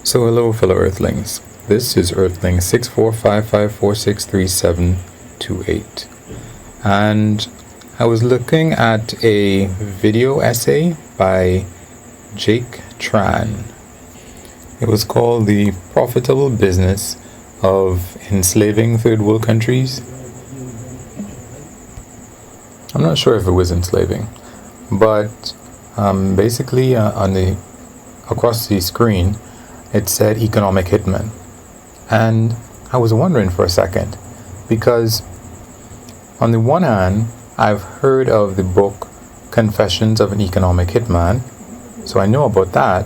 So hello fellow Earthlings, this is Earthling 6455463728, and I was looking at a video essay by Jake Tran. It was called The Profitable Business of Enslaving Third World Countries. I'm not sure if it was enslaving, but basically across the screen it said economic hitman. And I was wondering for a second, because on the one hand, I've heard of the book Confessions of an Economic Hitman, so I know about that.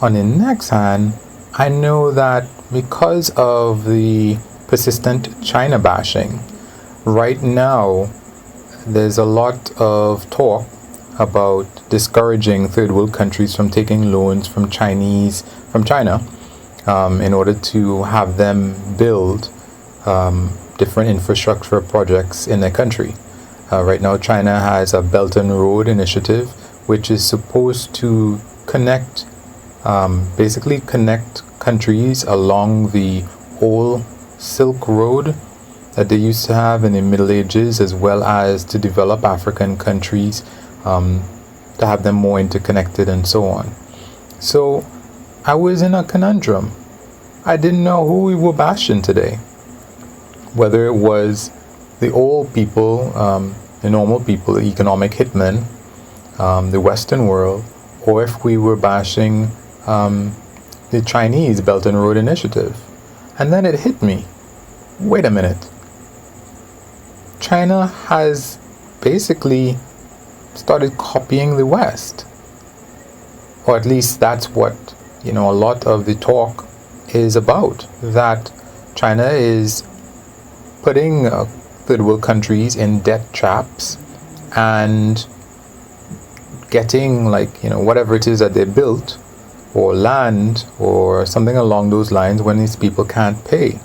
On the next hand, I know that because of the persistent China bashing, right now there's a lot of talk about discouraging third world countries from taking loans from China in order to have them build different infrastructure projects in their country. Right now, China has a Belt and Road initiative, which is supposed to basically connect countries along the old Silk Road that they used to have in the Middle Ages, as well as to develop African countries, to have them more interconnected and so on. So I was in a conundrum. I didn't know who we were bashing today. Whether it was the old people, the normal people, the economic hitmen, the Western world, or if we were bashing the Chinese Belt and Road Initiative. And then it hit me. Wait a minute. China has basically started copying the West. Or at least that's what, a lot of the talk is about. That China is putting third world countries in debt traps and getting whatever it is that they built, or land or something along those lines, when these people can't pay.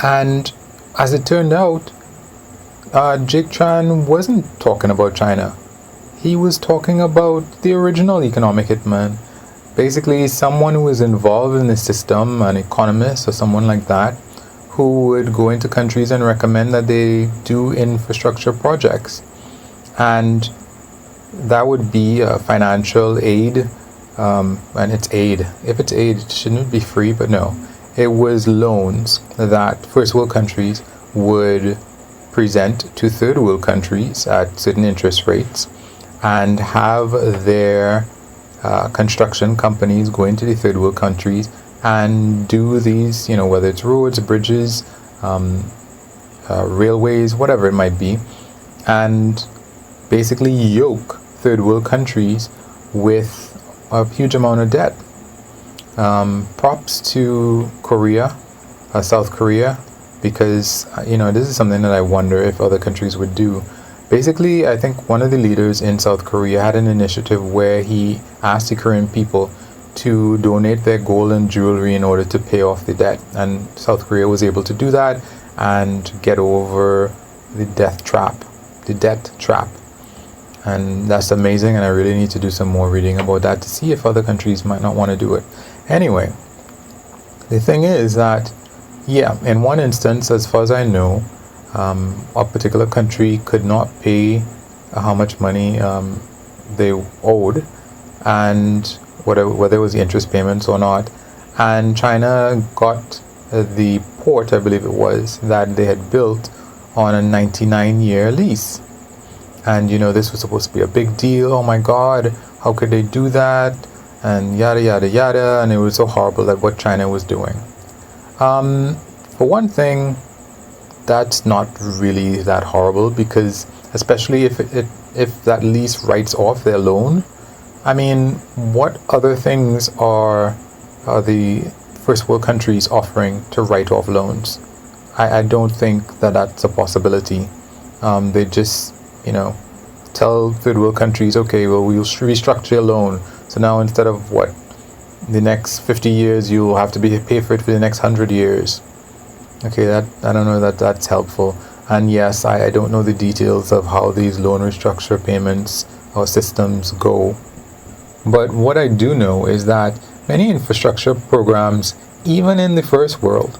And as it turned out, Jake Tran wasn't talking about China. He was talking about the original economic hitman. Basically, someone who was involved in the system, an economist or someone like that, who would go into countries and recommend that they do infrastructure projects. And that would be financial aid, and it's aid. If it's aid, it shouldn't be free, but no. It was loans that first world countries would present to third world countries at certain interest rates, and have their construction companies go into the third world countries and do these, whether it's roads, bridges, railways, whatever it might be, and basically yoke third world countries with a huge amount of debt. Props to Korea, South Korea, because this is something that I wonder if other countries would do. Basically, I think one of the leaders in South Korea had an initiative where he asked the Korean people to donate their gold and jewelry in order to pay off the debt, and South Korea was able to do that and get over the debt trap. And that's amazing, and I really need to do some more reading about that to see if other countries might not want to do it. Anyway, the thing is that, in one instance, as far as I know, a particular country could not pay how much money they owed, and whether it was the interest payments or not. And China got the port, I believe it was, that they had built on a 99-year lease. And this was supposed to be a big deal. Oh my God, how could they do that? And yada yada yada. And it was so horrible at what China was doing. For one thing, that's not really that horrible, because especially if that lease writes off their loan, I mean, what other things are the first world countries offering to write off loans? I don't think that that's a possibility. They just tell third world countries, okay, well, we'll restructure your loan. So now instead of the next 50 years, you'll have to pay for it for the next 100 years. Okay, I don't know that that's helpful. And yes, I don't know the details of how these loan restructure payments or systems go. But what I do know is that many infrastructure programs, even in the first world,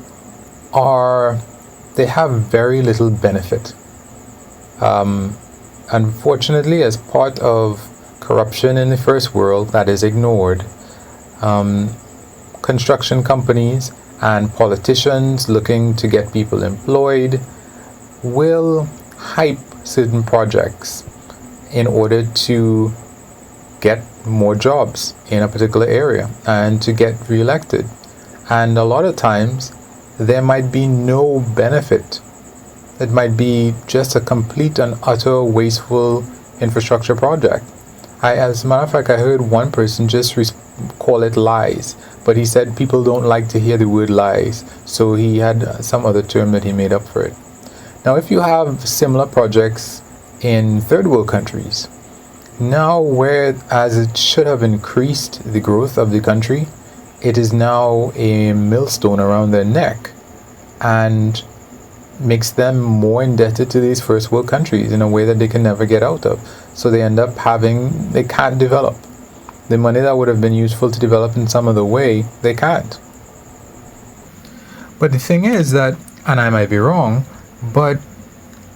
they have very little benefit. Unfortunately, as part of corruption in the first world that is ignored, construction companies and politicians looking to get people employed will hype certain projects in order to get more jobs in a particular area and to get reelected. And a lot of times there might be no benefit. It might be just a complete and utter wasteful infrastructure project. As a matter of fact, I heard one person just call it lies, but he said people don't like to hear the word lies, so he had some other term that he made up for it. Now, if you have similar projects in third world countries, now whereas it should have increased the growth of the country, it is now a millstone around their neck and makes them more indebted to these first world countries in a way that they can never get out of. So they end up they can't develop. The money that would have been useful to develop in some other way, they can't. But the thing is that, and I might be wrong, but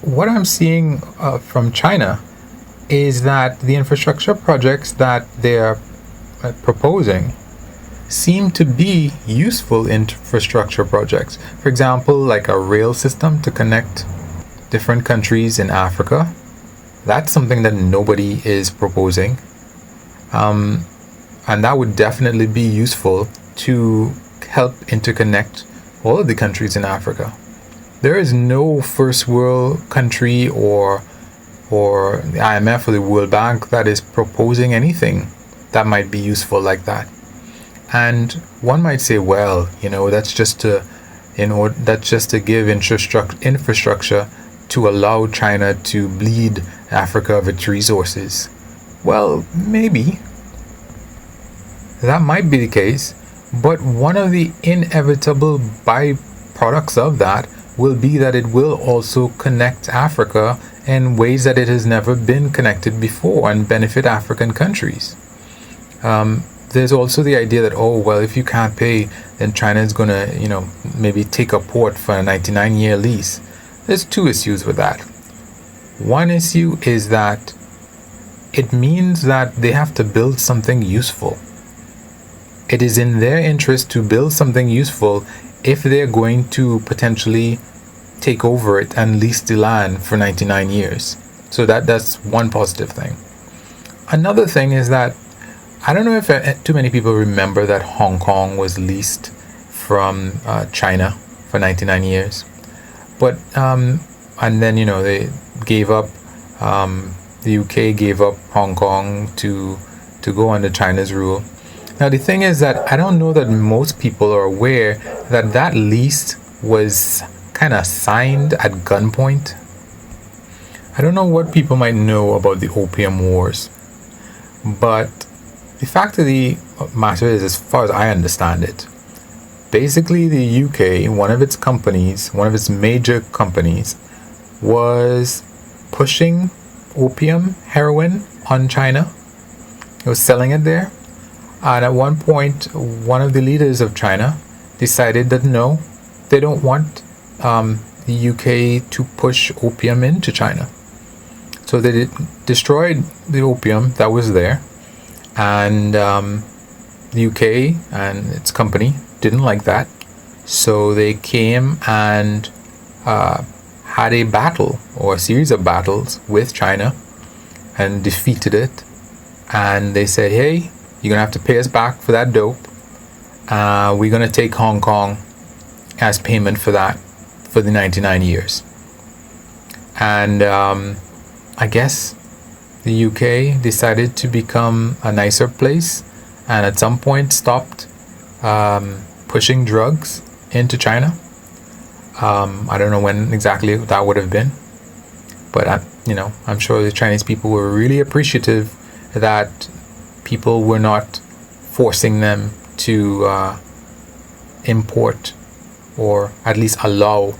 what I'm seeing from China is that the infrastructure projects that they're proposing seem to be useful infrastructure projects. For example, like a rail system to connect different countries in Africa. That's something that nobody is proposing. And that would definitely be useful to help interconnect all of the countries in Africa. There is no first world country or the IMF or the World Bank that is proposing anything that might be useful like that. And one might say, well, that's just to give infrastructure to allow China to bleed Africa of its resources. Well, maybe that might be the case, but one of the inevitable byproducts of that will be that it will also connect Africa in ways that it has never been connected before and benefit African countries. There's also the idea that, if you can't pay, then China is going to, maybe take a port for a 99-year lease. There's two issues with that. One issue is that it means that they have to build something useful. It is in their interest to build something useful if they're going to potentially take over it and lease the land for 99 years. So that's one positive thing. Another thing is that I don't know if too many people remember that Hong Kong was leased from China for 99 years. But, and then, they gave up, the UK gave up Hong Kong to go under China's rule. Now, the thing is that I don't know that most people are aware that that lease was kind of signed at gunpoint. I don't know what people might know about the Opium Wars, but the fact of the matter is, as far as I understand it, basically the UK, one of its major companies, was pushing opium, heroin on China. It was selling it there. And at one point, one of the leaders of China decided that no, they don't want the UK to push opium into China. So they destroyed the opium that was there. And the UK and its company didn't like that, so they came and had a battle or a series of battles with China and defeated it. And they said, hey, you're gonna have to pay us back for that dope. We're gonna take Hong Kong as payment for that for the 99 years. And I guess the UK decided to become a nicer place and at some point stopped pushing drugs into China. I don't know when exactly that would have been, but I'm sure the Chinese people were really appreciative that people were not forcing them to import or at least allow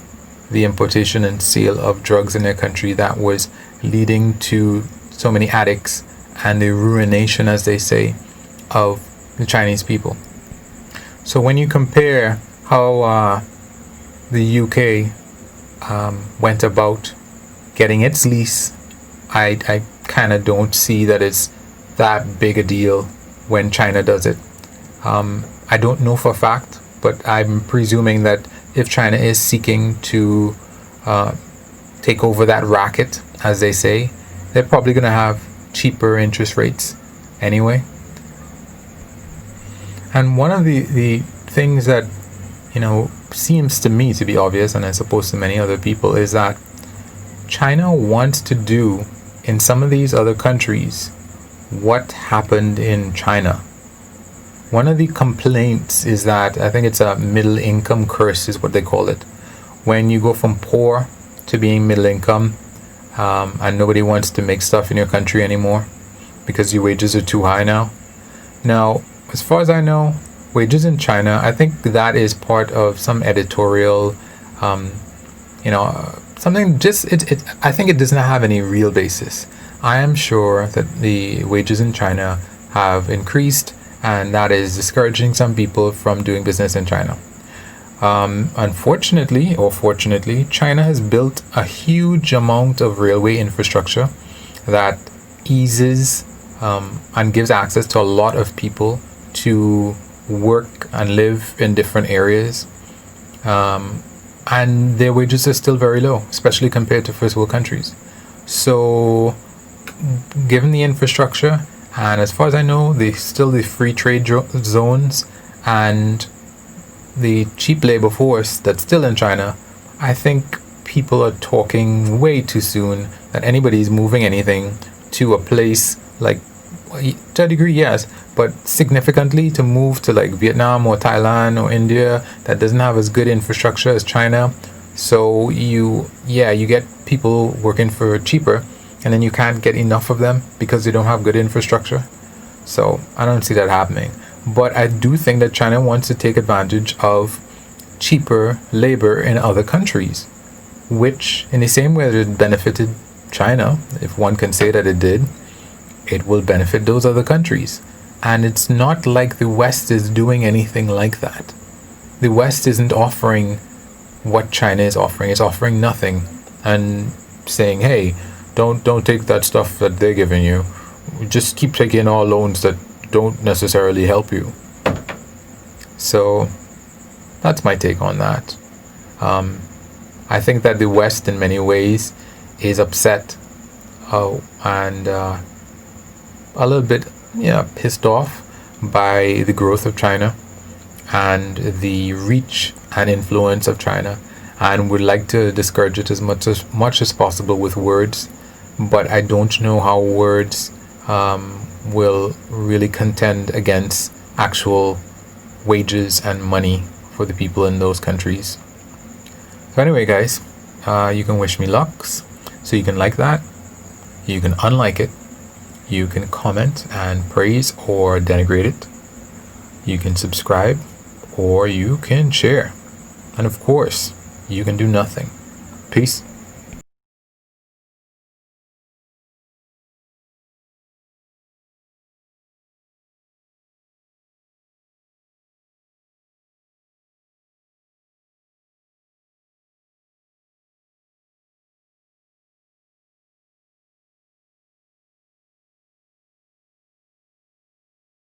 the importation and sale of drugs in their country that was leading to so many addicts and the ruination, as they say, of the Chinese people. So when you compare how the UK went about getting its lease, I kind of don't see that it's that big a deal when China does it. I don't know for a fact, but I'm presuming that if China is seeking to take over that racket, as they say, they're probably going to have cheaper interest rates anyway. And one of the things that, seems to me to be obvious, and I suppose to many other people, is that China wants to do in some of these other countries what happened in China. One of the complaints is that, I think it's a middle income curse is what they call it. When you go from poor to being middle income, and nobody wants to make stuff in your country anymore because your wages are too high now. Now, as far as I know, wages in China, I think that is part of some editorial, something just, I think it does not have any real basis. I am sure that the wages in China have increased, and that is discouraging some people from doing business in China. Unfortunately, or fortunately, China has built a huge amount of railway infrastructure that eases and gives access to a lot of people to work and live in different areas. And their wages are still very low, especially compared to first world countries. So, given the infrastructure, and as far as I know, the free trade zones and the cheap labor force that's still in China, I think people are talking way too soon that anybody's moving anything to a place like, to a degree, yes, but significantly to move to like Vietnam or Thailand or India that doesn't have as good infrastructure as China. So you get people working for cheaper, and then you can't get enough of them because they don't have good infrastructure. So I don't see that happening. But I do think that China wants to take advantage of cheaper labor in other countries, which in the same way that it benefited China, if one can say that it did, it will benefit those other countries. And it's not like the West is doing anything like that. The West isn't offering what China is offering. It's offering nothing and saying, hey, don't take that stuff that they're giving you. Just keep taking all loans that don't necessarily help you. So that's my take on that. I think that the West in many ways is upset and a little bit pissed off by the growth of China and the reach and influence of China, and would like to discourage it as much as possible with words. But I don't know how words will really contend against actual wages and money for the people in those countries. So anyway, guys, you can wish me luck. So you can like that, you can unlike it, you can comment and praise or denigrate it, you can subscribe, or you can share, and of course you can do nothing. Peace.